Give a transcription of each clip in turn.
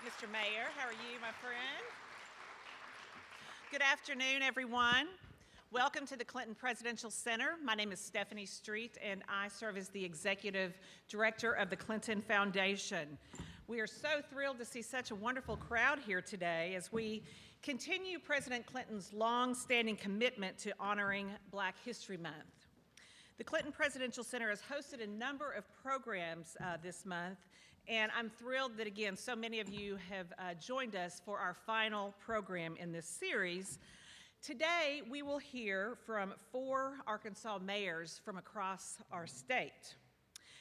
Mr. Mayor. How are you, my friend? Good afternoon, everyone. Welcome to the Clinton Presidential Center. My name is Stephanie Street, and I serve as the Executive Director of the Clinton Foundation. We are so thrilled to see such a wonderful crowd here today as we continue President Clinton's long-standing commitment to honoring Black History Month. The Clinton Presidential Center has hosted a number of programs this month, and I'm thrilled that, again, so many of you have joined us for our final program in this series. Today, we will hear from 4 Arkansas mayors from across our state.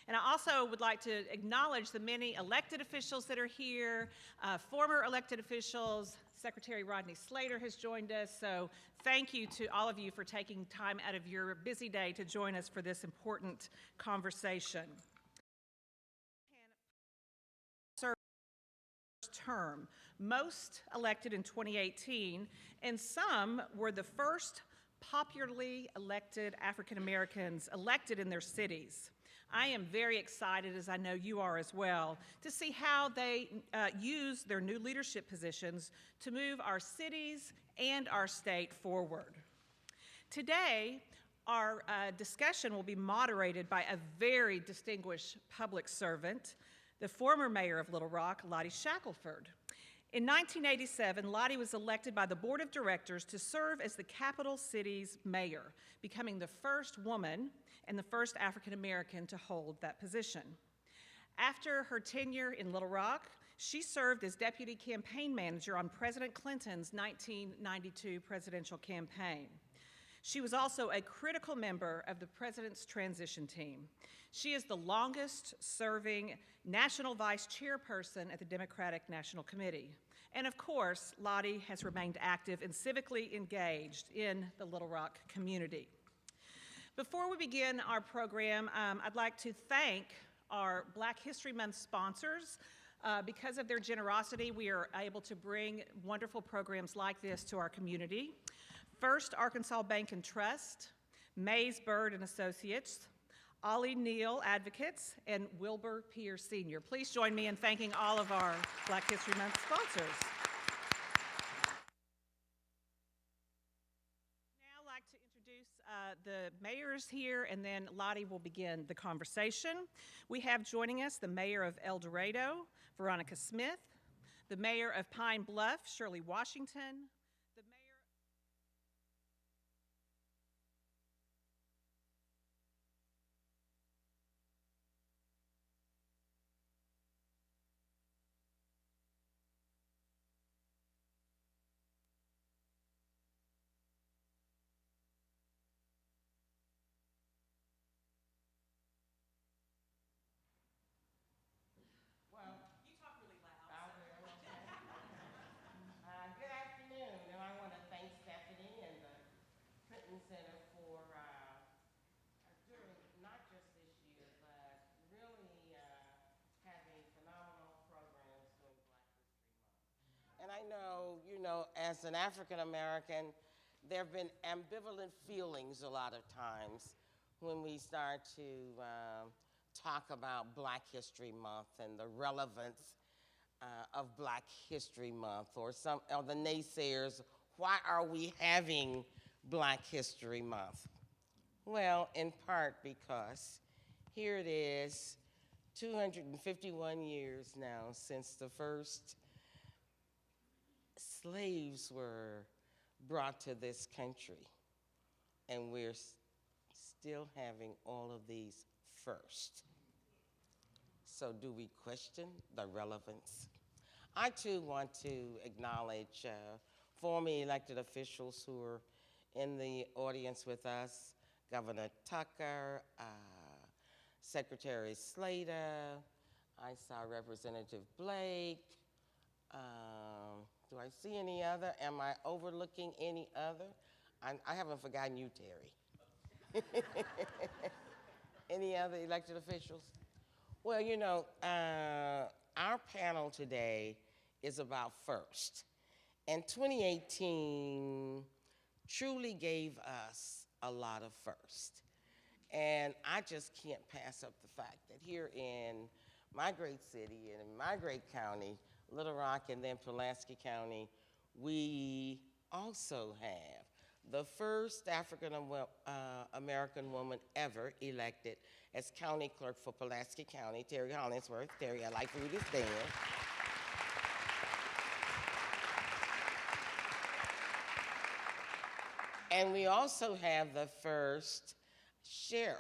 And I also would like to acknowledge the many elected officials that are here, former elected officials. Secretary Rodney Slater has joined us, so thank you to all of you for taking time out of your busy day to join us for this important conversation. Term, most elected in 2018, and some were the first popularly elected African Americans elected in their cities. I am very excited, as I know you are as well, to see how they use their new leadership positions to move our cities and our state forward. Today, our discussion will be moderated by a very distinguished public servant, the former mayor of Little Rock, Lottie Shackelford. In 1987, Lottie was elected by the board of directors to serve as the capital city's mayor, becoming the first woman and the first African American to hold that position. After her tenure in Little Rock, she served as deputy campaign manager on President Clinton's 1992 presidential campaign. She was also a critical member of the president's transition team. She is the longest serving national vice chairperson at the Democratic National Committee. And of course, Lottie has remained active and civically engaged in the Little Rock community. Before we begin our program, I'd like to thank our Black History Month sponsors. Because of their generosity, we are able to bring wonderful programs like this to our community. First Arkansas Bank and Trust, Mays Bird and Associates, Ollie Neal Advocates, and Wilbur Pierce Sr. Please join me in thanking all of our Black History Month sponsors. Now I'd like to introduce the mayors here, and then Lottie will begin the conversation. We have joining us the mayor of El Dorado, Veronica Smith, the mayor of Pine Bluff, Shirley Washington, Center for doing not just this year, but really having phenomenal programs during Black History Month. And I know, as an African American, there have been ambivalent feelings a lot of times when we start to talk about Black History Month and the relevance of Black History Month, or the naysayers, why are we having Black History Month? Well, in part because here it is, 251 years now since the first slaves were brought to this country, and we're still having all of these first. So do we question the relevance? I too want to acknowledge formerly elected officials who are in the audience with us, Governor Tucker, Secretary Slater, I saw Representative Blake. Do I see any other? Am I overlooking any other? I haven't forgotten you, Terry. Any other elected officials? Well, our panel today is about first. And 2018 truly gave us a lot of first. And I just can't pass up the fact that here in my great city and in my great county, Little Rock, and then Pulaski County, we also have the first African American woman ever elected as county clerk for Pulaski County, Terry Hollingsworth. Terry, I'd like for you to stand. And we also have the first sheriff,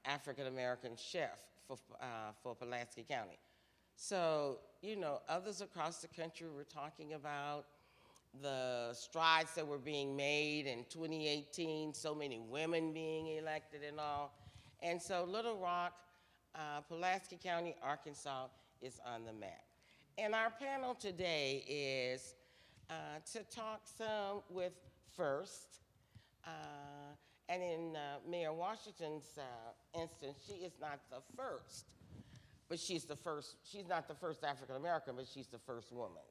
African American sheriff for Pulaski County. So, you know, others across the country were talking about the strides that were being made in 2018, so many women being elected and all. And so Little Rock, Pulaski County, Arkansas is on the map. And our panel today is to talk some with First, and in Mayor Washington's instance, she is not the first, but she's not the first African American, but she's the first woman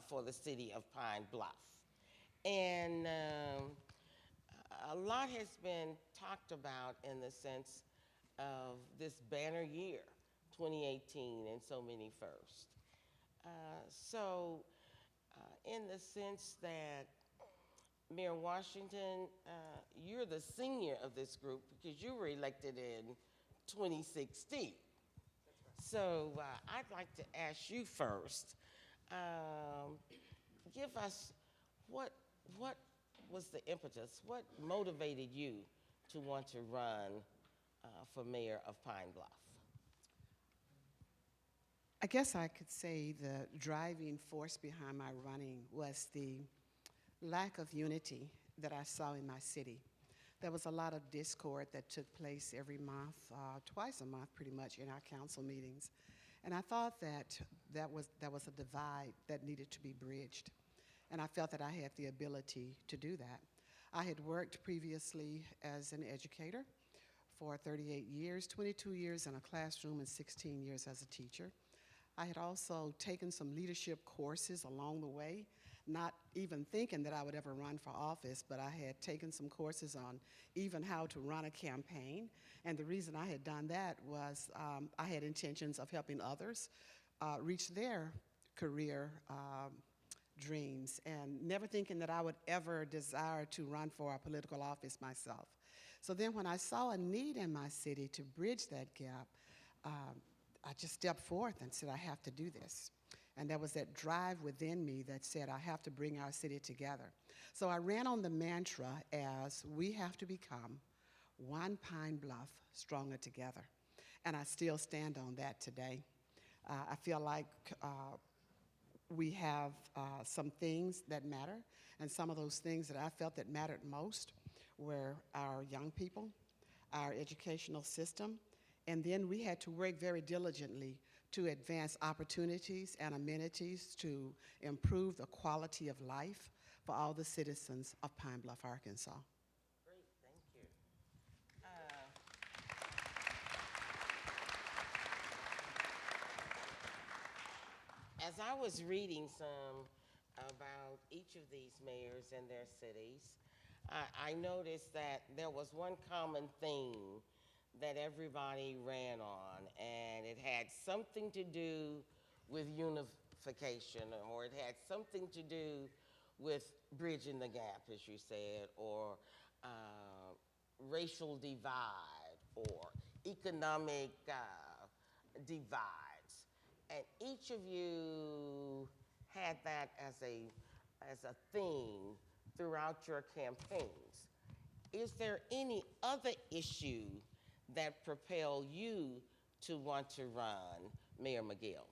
for the city of Pine Bluff. And a lot has been talked about in the sense of this banner year, 2018, and so many firsts. In the sense that Mayor Washington, you're the senior of this group because you were elected in 2016. So I'd like to ask you first, give us what was the impetus, what motivated you to want to run for mayor of Pine Bluff? I guess I could say the driving force behind my running was the lack of unity that I saw in my city. There was a lot of discord that took place every month, twice a month pretty much in our council meetings. And I thought that that was a divide that needed to be bridged. And I felt that I had the ability to do that. I had worked previously as an educator for 38 years, 22 years in a classroom and 16 years as a teacher. I had also taken some leadership courses along the way, not even thinking that I would ever run for office, but I had taken some courses on even how to run a campaign. And the reason I had done that was I had intentions of helping others reach their career dreams, and never thinking that I would ever desire to run for a political office myself. So then when I saw a need in my city to bridge that gap, I just stepped forth and said, I have to do this. And there was that drive within me that said, I have to bring our city together. So I ran on the mantra as we have to become one Pine Bluff stronger together. And I still stand on that today. I feel like we have some things that matter, and some of those things that I felt that mattered most were our young people, our educational system, and then we had to work very diligently to advance opportunities and amenities to improve the quality of life for all the citizens of Pine Bluff, Arkansas. Great, thank you. As I was reading some about each of these mayors and their cities, I noticed that there was one common theme that everybody ran on, and it had something to do with unification, or it had something to do with bridging the gap, as you said, or racial divide, or economic divides. And each of you had that as a theme throughout your campaigns. Is there any other issue that propelled you to want to run, Mayor McGill?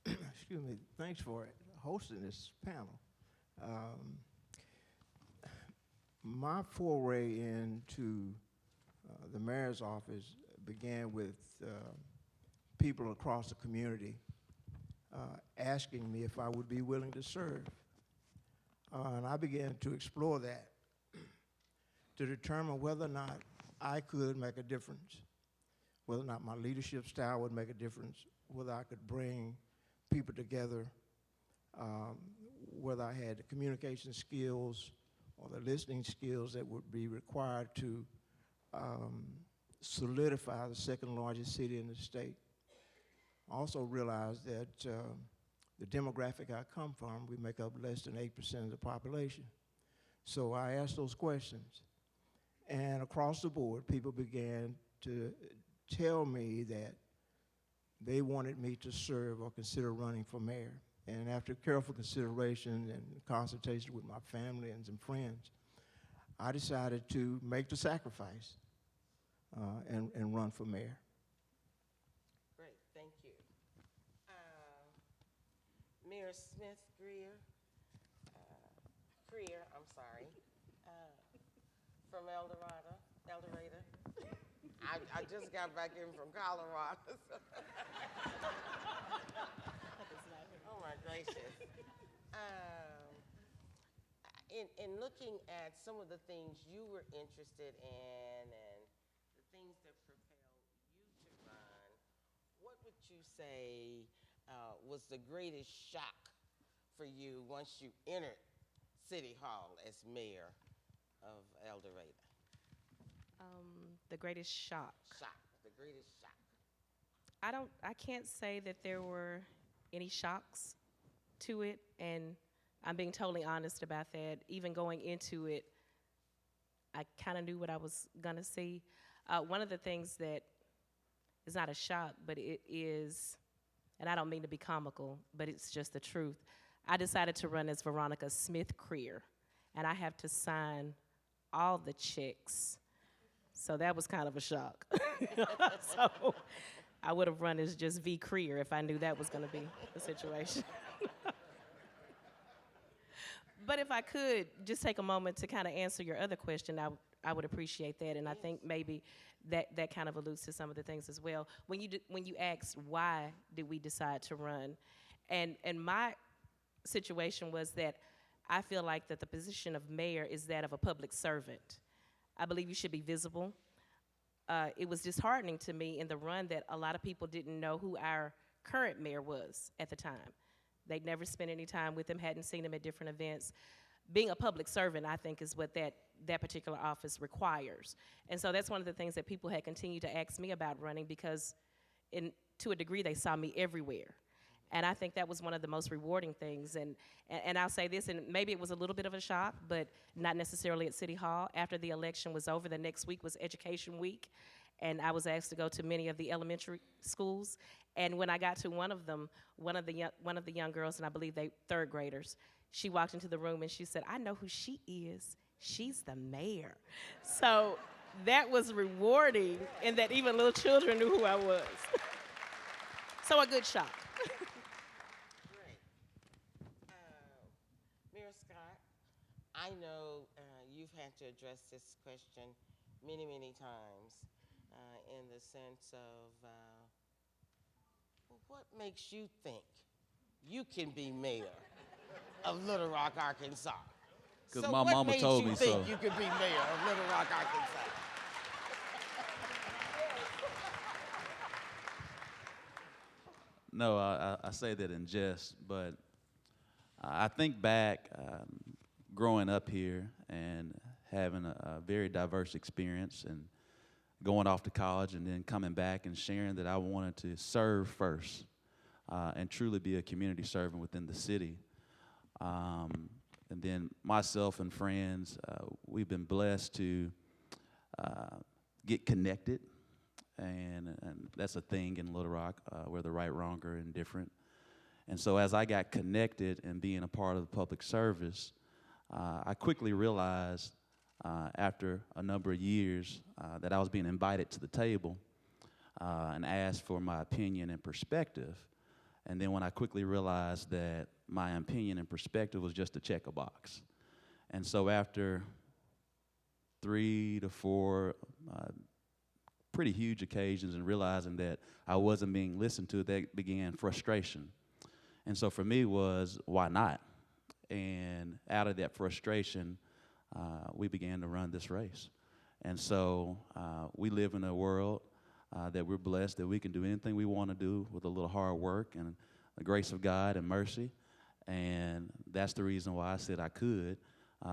Excuse me, thanks for hosting this panel. My foray into the mayor's office began with people across the community asking me if I would be willing to serve. And I began to explore that to determine whether or not I could make a difference, whether or not my leadership style would make a difference, whether I could bring people together, whether I had the communication skills or the listening skills that would be required to solidify the second largest city in the state. Also realized that the demographic I come from, we make up less than 8% of the population. So I asked those questions. And across the board, people began to tell me that they wanted me to serve or consider running for mayor. And after careful consideration and consultation with my family and some friends, I decided to make the sacrifice and run for mayor. Great, thank you. Mayor Smith Greer, I'm sorry, from El Dorado. I just got back in from Colorado. Oh my gracious. In looking at some of the things you were interested in and the things that propelled you to run, what would you say was the greatest shock for you once you entered City Hall as mayor of El Dorado? The greatest shock. The greatest shock. I can't say that there were any shocks to it, and I'm being totally honest about that. Even going into it, I kind of knew what I was gonna see. One of the things that is not a shock, but it is, and I don't mean to be comical, but it's just the truth. I decided to run as Veronica Smith Creer, and I have to sign all the checks. So that was kind of a shock. So I would have run as just V. Creer if I knew that was going to be the situation. But if I could just take a moment to kind of answer your other question, I would appreciate that. And I think maybe that kind of alludes to some of the things as well. When you asked why did we decide to run, and my situation was that I feel like that the position of mayor is that of a public servant. I believe you should be visible. It was disheartening to me in the run that a lot of people didn't know who our current mayor was at the time. They'd never spent any time with him, hadn't seen him at different events. Being a public servant, I think, is what that particular office requires. And so that's one of the things that people had continued to ask me about running, because to a degree they saw me everywhere. And I think that was one of the most rewarding things. And I'll say this, and maybe it was a little bit of a shock, but not necessarily at City Hall. After the election was over, the next week was Education Week, and I was asked to go to many of the elementary schools. And when I got to one of them, one of the young girls, and I believe they third graders, she walked into the room and she said, "I know who she is. She's the mayor." So that was rewarding, in that even little children knew who I was. So a good shock. Mayor Scott, I know you've had to address this question many, many times in the sense of what makes you think you can be mayor of Little Rock, Arkansas? 'Cause So my what mama made told you me think so. you could be mayor of Little Rock, Arkansas? No, I say that in jest, but I think back growing up here and having a very diverse experience and going off to college and then coming back and sharing that I wanted to serve first and truly be a community servant within the city. And then myself and friends, we've been blessed to get connected. And that's a thing in Little Rock, where the right, wrong, or indifferent. And so as I got connected and being a part of the public service, I quickly realized after a number of years that I was being invited to the table and asked for my opinion and perspective. And then when I quickly realized that my opinion and perspective was just to check a box. And so after 3 to 4 pretty huge occasions and realizing that I wasn't being listened to, that began frustration. And so for me was, why not? And out of that frustration, we began to run this race. And so we live in a world that we're blessed that we can do anything we want to do with a little hard work and the grace of God and mercy. And that's the reason why I said I could.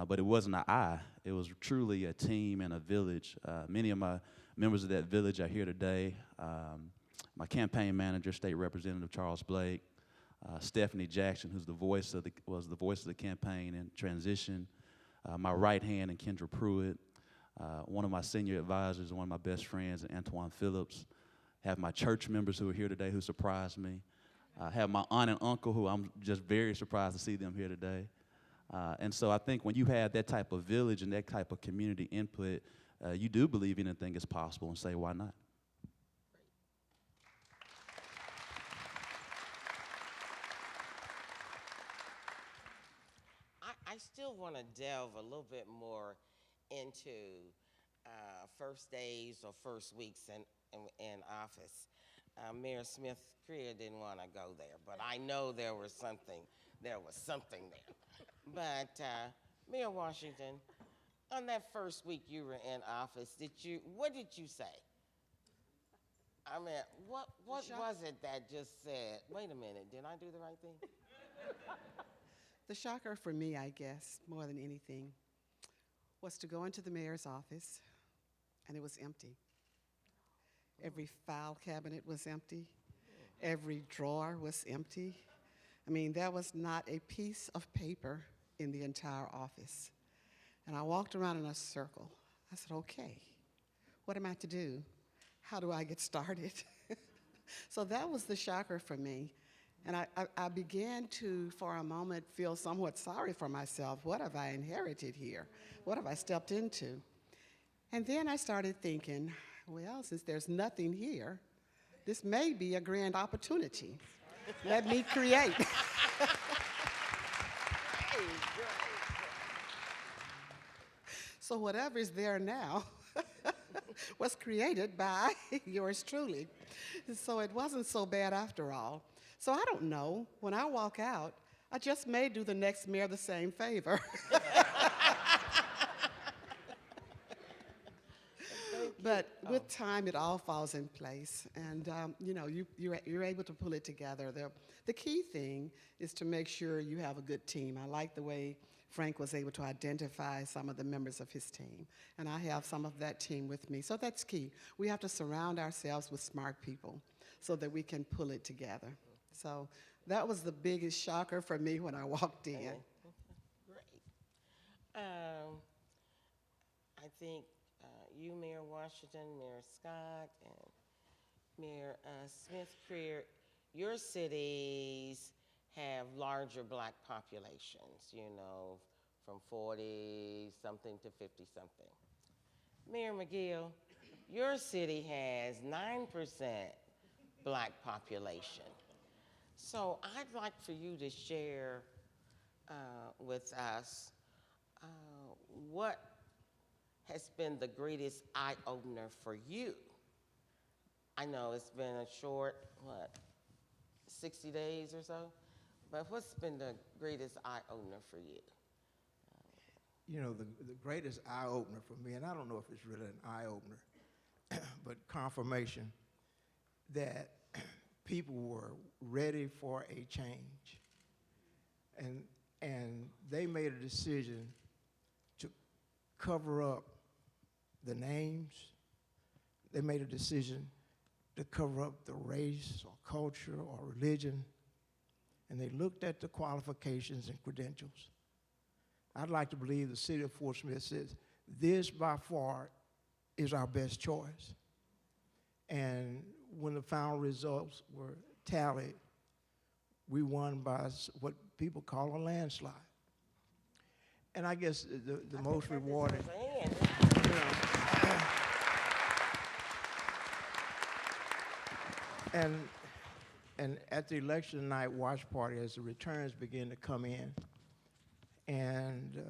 But it wasn't an I. It was truly a team and a village. Many of my members of that village are here today. my campaign manager, State Representative Charles Blake, Stephanie Jackson, who's was the voice of the campaign in transition, my right hand, and Kendra Pruitt, one of my senior advisors, one of my best friends, Antoine Phillips. Have my church members who are here today who surprised me. Have my aunt and uncle who I'm just very surprised to see them here today. And so I think when you have that type of village and that type of community input, you do believe anything is possible and say, why not? I still want to delve a little bit more into first days or first weeks in office. Mayor Smith Creer didn't want to go there, but I know there was something there. But Mayor Washington, on that first week you were in office, what did you say? I mean, what was it that just said, wait a minute, did I do the right thing? The shocker for me, I guess, more than anything, was to go into the mayor's office, and it was empty. Every file cabinet was empty. Every drawer was empty. I mean, there was not a piece of paper in the entire office. And I walked around in a circle. I said, okay, what am I to do? How do I get started? So that was the shocker for me. And I began to, for a moment, feel somewhat sorry for myself. What have I inherited here? What have I stepped into? And then I started thinking, well, since there's nothing here, this may be a grand opportunity. Let me create. So whatever is there now was created by yours truly. So it wasn't so bad after all. So I don't know, when I walk out, I just may do the next mayor the same favor. But with time, it all falls in place, and you know, you're able to pull it together. The key thing is to make sure you have a good team. I like the way Frank was able to identify some of the members of his team, and I have some of that team with me. So that's key. We have to surround ourselves with smart people so that we can pull it together. So that was the biggest shocker for me when I walked in. Great. I think you, Mayor Washington, Mayor Scott, and Mayor Smith Creer, your cities have larger black populations, you know, from 40-something to 50-something. Mayor McGill, your city has 9% black population. So I'd like for you to share with us what has been the greatest eye-opener for you. I know it's been a short, 60 days or so, but what's been the greatest eye-opener for you? You know, the greatest eye-opener for me, and I don't know if it's really an eye-opener, but confirmation that people were ready for a change. And they made a decision to cover up the names. They made a decision to cover up the race or culture or religion. And they looked at the qualifications and credentials. I'd like to believe the city of Fort Smith says, this by far is our best choice. And when the final results were tallied, we won by what people call a landslide. And I guess the most rewarding, you know, and at the election night watch party, as the returns began to come in, and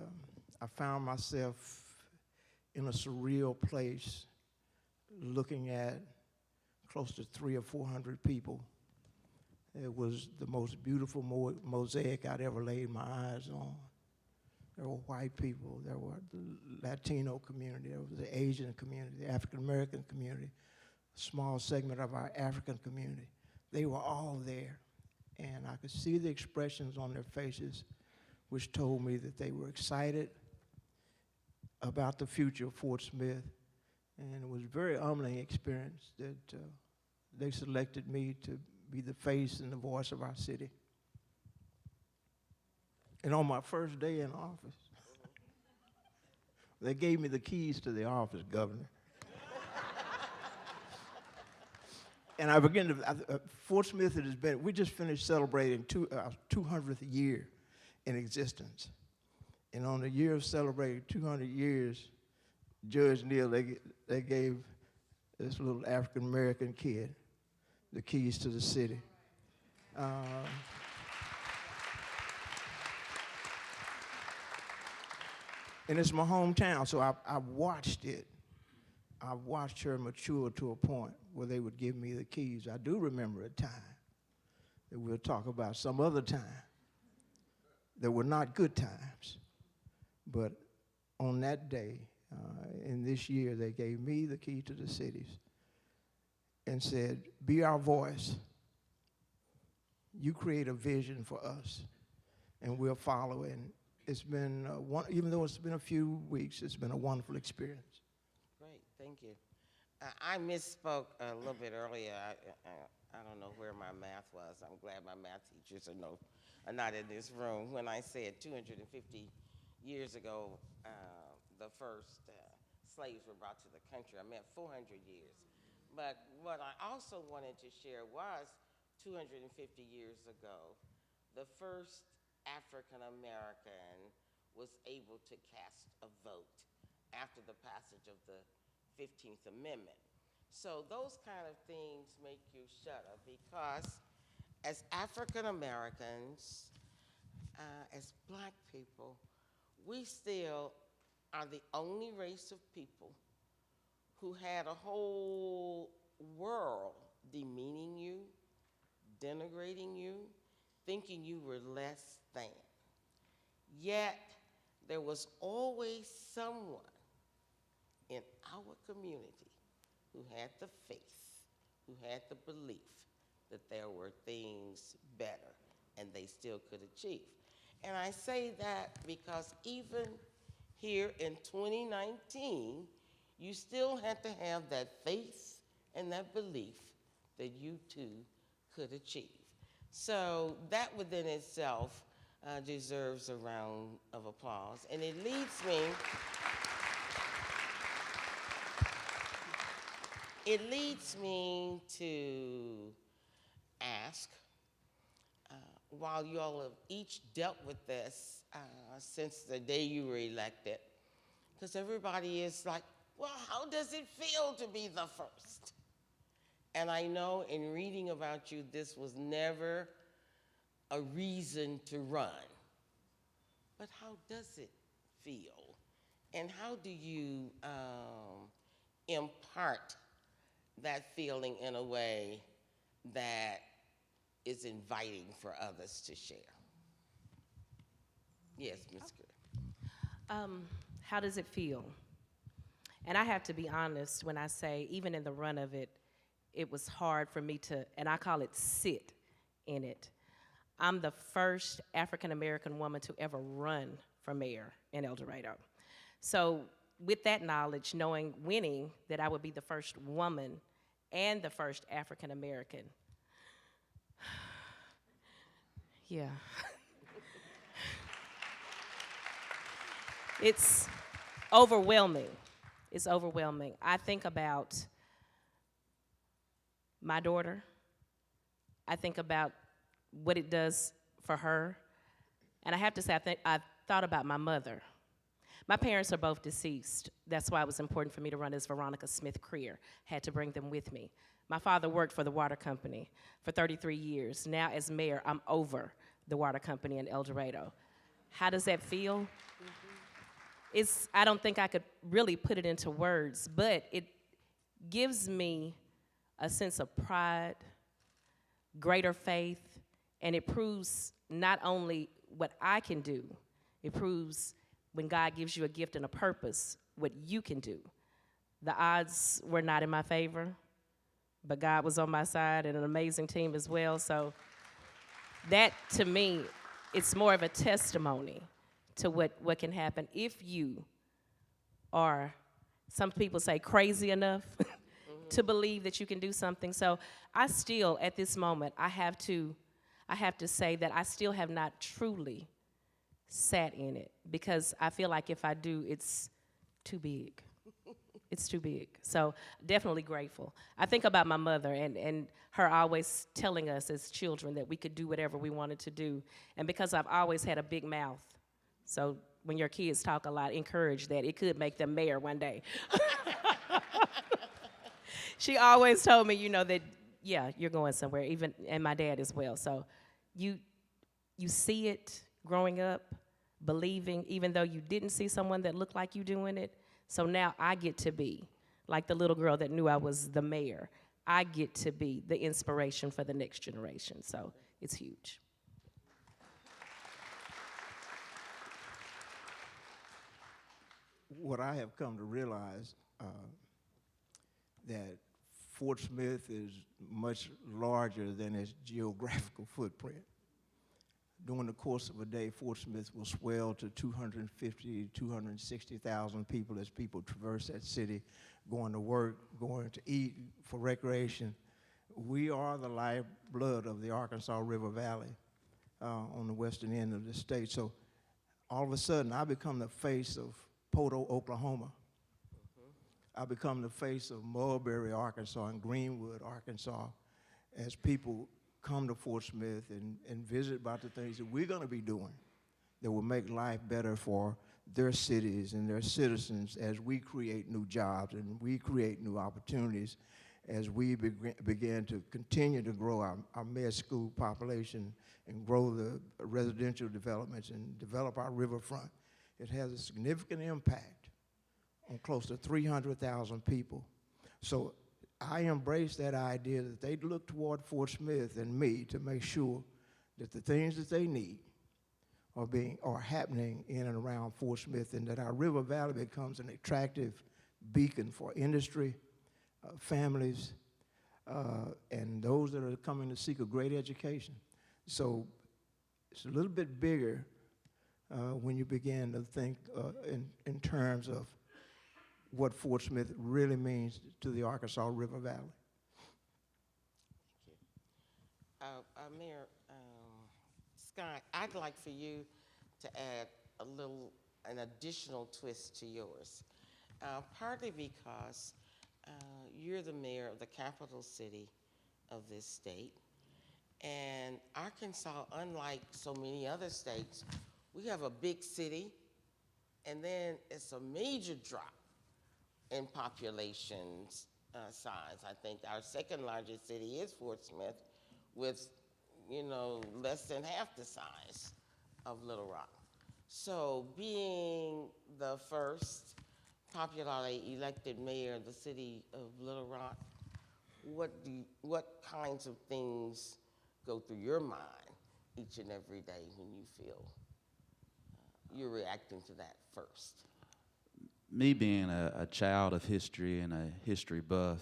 I found myself in a surreal place looking at close to 300 or 400 people. It was the most beautiful mosaic I'd ever laid my eyes on. There were white people, there were the Latino community, there was the Asian community, the African American community, a small segment of our African community. They were all there, and I could see the expressions on their faces, which told me that they were excited about the future of Fort Smith. And it was a very humbling experience that they selected me to be the face and the voice of our city. And on my first day in office, they gave me the keys to the office, Governor. And I began to, Fort Smith has been, we just finished celebrating 200th year in existence. And on the year of celebrating 200 years, Judge Neal, they gave this little African-American kid the keys to the city. And it's my hometown, so I watched it. I watched her mature to a point where they would give me the keys. I do remember a time that we'll talk about some other time that were not good times. But on that day, in this year, they gave me the key to the cities and said, be our voice. You create a vision for us, and we'll follow it. And it's been, even though it's been a few weeks, it's been a wonderful experience. Great, thank you. I misspoke a little bit earlier. I don't know where my math was. I'm glad my math teachers are not in this room. When I said 250 years ago, the first slaves were brought to the country, I meant 400 years. But what I also wanted to share was 250 years ago, the first African American was able to cast a vote after the passage of the 15th Amendment. So those kind of things make you shudder, because as African Americans, as black people, we still are the only race of people who had a whole world demeaning you, denigrating you, thinking you were less than. Yet, there was always someone in our community who had the faith, who had the belief that there were things better and they still could achieve. And I say that because even here in 2019, you still had to have that faith and that belief that you too could achieve. So that within itself deserves a round of applause. And it leads me to ask, while you all have each dealt with this since the day you were elected, because everybody is like, well, how does it feel to be the first? And I know in reading about you, this was never a reason to run. But how does it feel? And how do you impart that feeling in a way that is inviting for others to share? Yes, Ms. Greer. How does it feel? And I have to be honest when I say, even in the run of it, it was hard for me to, and I call it sit in it. I'm the first African-American woman to ever run for mayor in El Dorado. So with that knowledge, winning that I would be the first woman and the first African-American, yeah. It's overwhelming. It's overwhelming. I think about my daughter. I think about what it does for her. And I have to say, I thought about my mother. My parents are both deceased. That's why it was important for me to run as Veronica Smith Creer. Had to bring them with me. My father worked for the water company for 33 years. Now as mayor, I'm over the water company in El Dorado. How does that feel? I don't think I could really put it into words, but it gives me a sense of pride, greater faith, and it proves not only what I can do, it proves when God gives you a gift and a purpose, what you can do. The odds were not in my favor, but God was on my side and an amazing team as well. So that, to me, it's more of a testimony to what can happen if you are, some people say crazy enough, to believe that you can do something. So I still, at this moment, I have to say that I still have not truly sat in it, because I feel like if I do, it's too big. It's too big. So definitely grateful. I think about my mother and her always telling us as children that we could do whatever we wanted to do. And because I've always had a big mouth, so when your kids talk a lot, encourage that. It could make them mayor one day. She always told me, you know, that, yeah, you're going somewhere, even, and my dad as well. So you see it growing up, believing, even though you didn't see someone that looked like you doing it. So now I get to be like the little girl that knew I was the mayor. I get to be the inspiration for the next generation. So it's huge. What I have come to realize that Fort Smith is much larger than its geographical footprint. During the course of a day, Fort Smith will swell to 250, 260,000 people as people traverse that city, going to work, going to eat, for recreation. We are the lifeblood of the Arkansas River Valley on the western end of the state. So all of a sudden, I become the face of Poto, Oklahoma. I become the face of Mulberry, Arkansas, and Greenwood, Arkansas, as people come to Fort Smith and visit about the things that we're going to be doing that will make life better for their cities and their citizens as we create new jobs and we create new opportunities, as we begin to continue to grow our med school population and grow the residential developments and develop our riverfront. It has a significant impact on close to 300,000 people. So I embrace that idea that they look toward Fort Smith and me to make sure that the things that they need are happening in and around Fort Smith, and that our river valley becomes an attractive beacon for industry, families, and those that are coming to seek a great education. So it's a little bit bigger when you begin to think in terms of what Fort Smith really means to the Arkansas River Valley. Thank you. Mayor Scott, I'd like for you to add an additional twist to yours, partly because you're the mayor of the capital city of this state, and Arkansas, unlike so many other states, we have a big city, and then it's a major drop in population size. I think our second largest city is Fort Smith, with, you know, less than half the size of Little Rock. So being the first popularly elected mayor of the city of Little Rock, what kinds of things go through your mind each and every day when you feel you're reacting to that first? Me being a child of history and a history buff,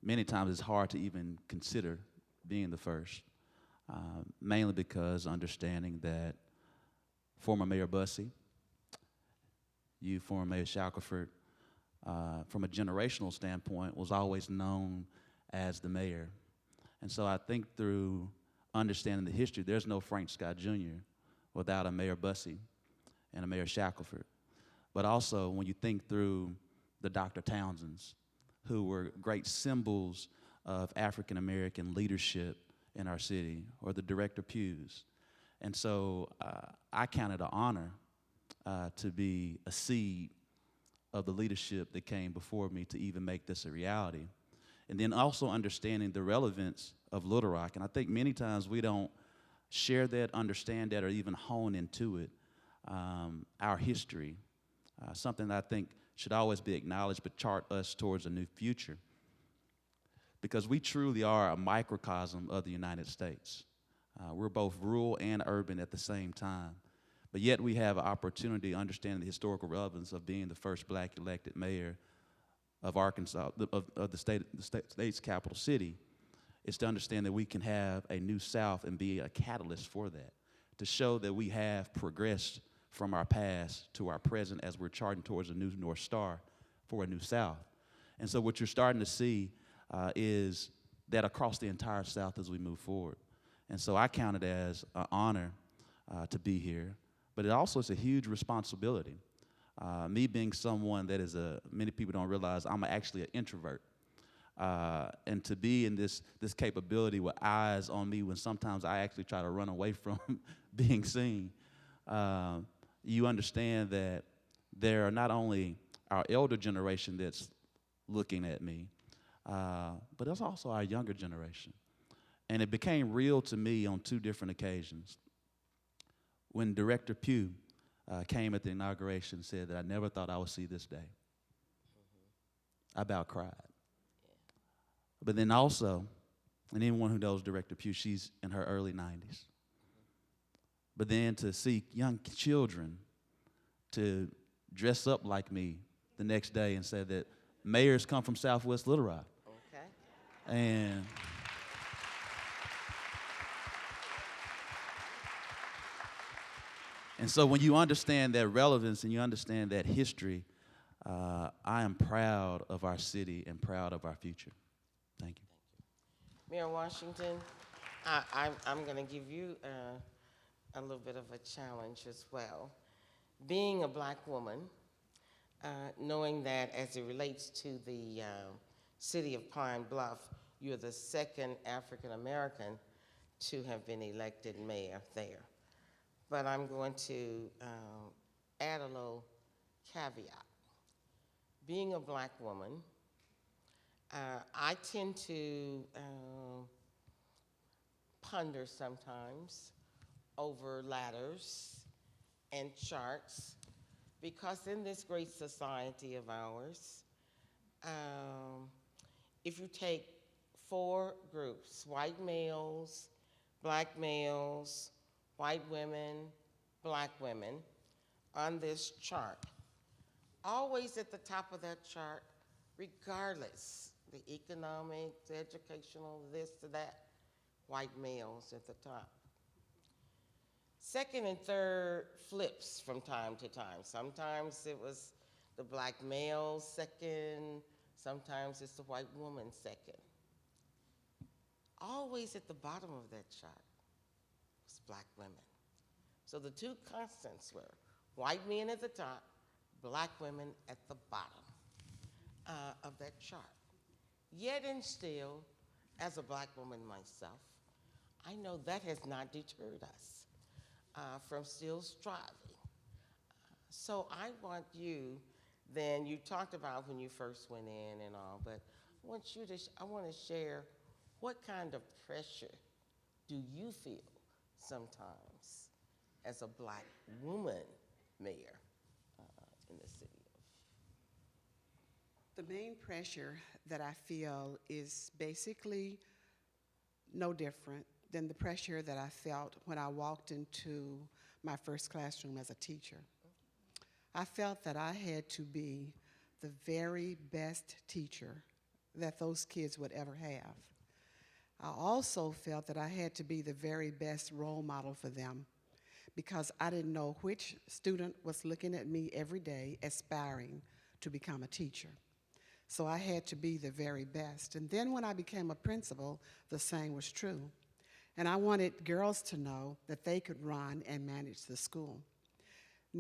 many times it's hard to even consider being the first, mainly because understanding that former Mayor Bussey, you, former Mayor Shackelford, from a generational standpoint, was always known as the mayor. And so I think through understanding the history, there's no Frank Scott Jr. without a Mayor Bussey and a Mayor Shackelford. But also, when you think through the Dr. Townsends, who were great symbols of African-American leadership in our city, or the Director Pughs. And so I count it an honor to be a seed of the leadership that came before me to even make this a reality. And then also understanding the relevance of Little Rock. And I think many times we don't share that, understand that, or even hone into it. Our history, something that I think should always be acknowledged, but chart us towards a new future. Because we truly are a microcosm of the United States. We're both rural and urban at the same time. But yet we have an opportunity, understanding the historical relevance of being the first black elected mayor of Arkansas, of the state's capital city, is to understand that we can have a new South and be a catalyst for that, to show that we have progressed from our past to our present as we're charting towards a new North Star for a new South. And so what you're starting to see is that across the entire South as we move forward. And so I count it as an honor to be here, but it also is a huge responsibility. Me being someone that is many people don't realize I'm actually an introvert. And to be in this capability with eyes on me when sometimes I actually try to run away from being seen, you understand that there are not only our elder generation that's looking at me, but there's also our younger generation. And it became real to me on 2 different occasions. When Director Pugh came at the inauguration and said that I never thought I would see this day, I about cried. But then also, and anyone who knows Director Pugh, she's in her early 90s. But then to see young children to dress up like me the next day and say that mayors come from Southwest Little Rock. Okay. And so when you understand that relevance and you understand that history, I am proud of our city and proud of our future. Thank you. Mayor Washington, I'm going to give you a little bit of a challenge as well. Being a black woman, knowing that as it relates to the city of Pine Bluff, you're the second African American to have been elected mayor there. But I'm going to add a little caveat. Being a black woman, I tend to ponder sometimes over ladders and charts, because in this great society of ours, if you take 4 groups, white males, black males, white women, black women, on this chart, always at the top of that chart, regardless, the economic, the educational, this to that, white males at the top. Second and third flips from time to time. Sometimes it was the black male second, sometimes it's the white woman second. Always at the bottom of that chart was black women. So the 2 constants were white men at the top, black women at the bottom of that chart. Yet and still, as a black woman myself, I know that has not deterred us from still striving. So I want you, then you talked about when you first went in and all, but I want to share what kind of pressure do you feel sometimes as a black woman mayor in the city? The main pressure that I feel is basically no different than the pressure that I felt when I walked into my first classroom as a teacher. I felt that I had to be the very best teacher that those kids would ever have. I also felt that I had to be the very best role model for them, because I didn't know which student was looking at me every day aspiring to become a teacher. So I had to be the very best. And then when I became a principal, the same was true. And I wanted girls to know that they could run and manage the school.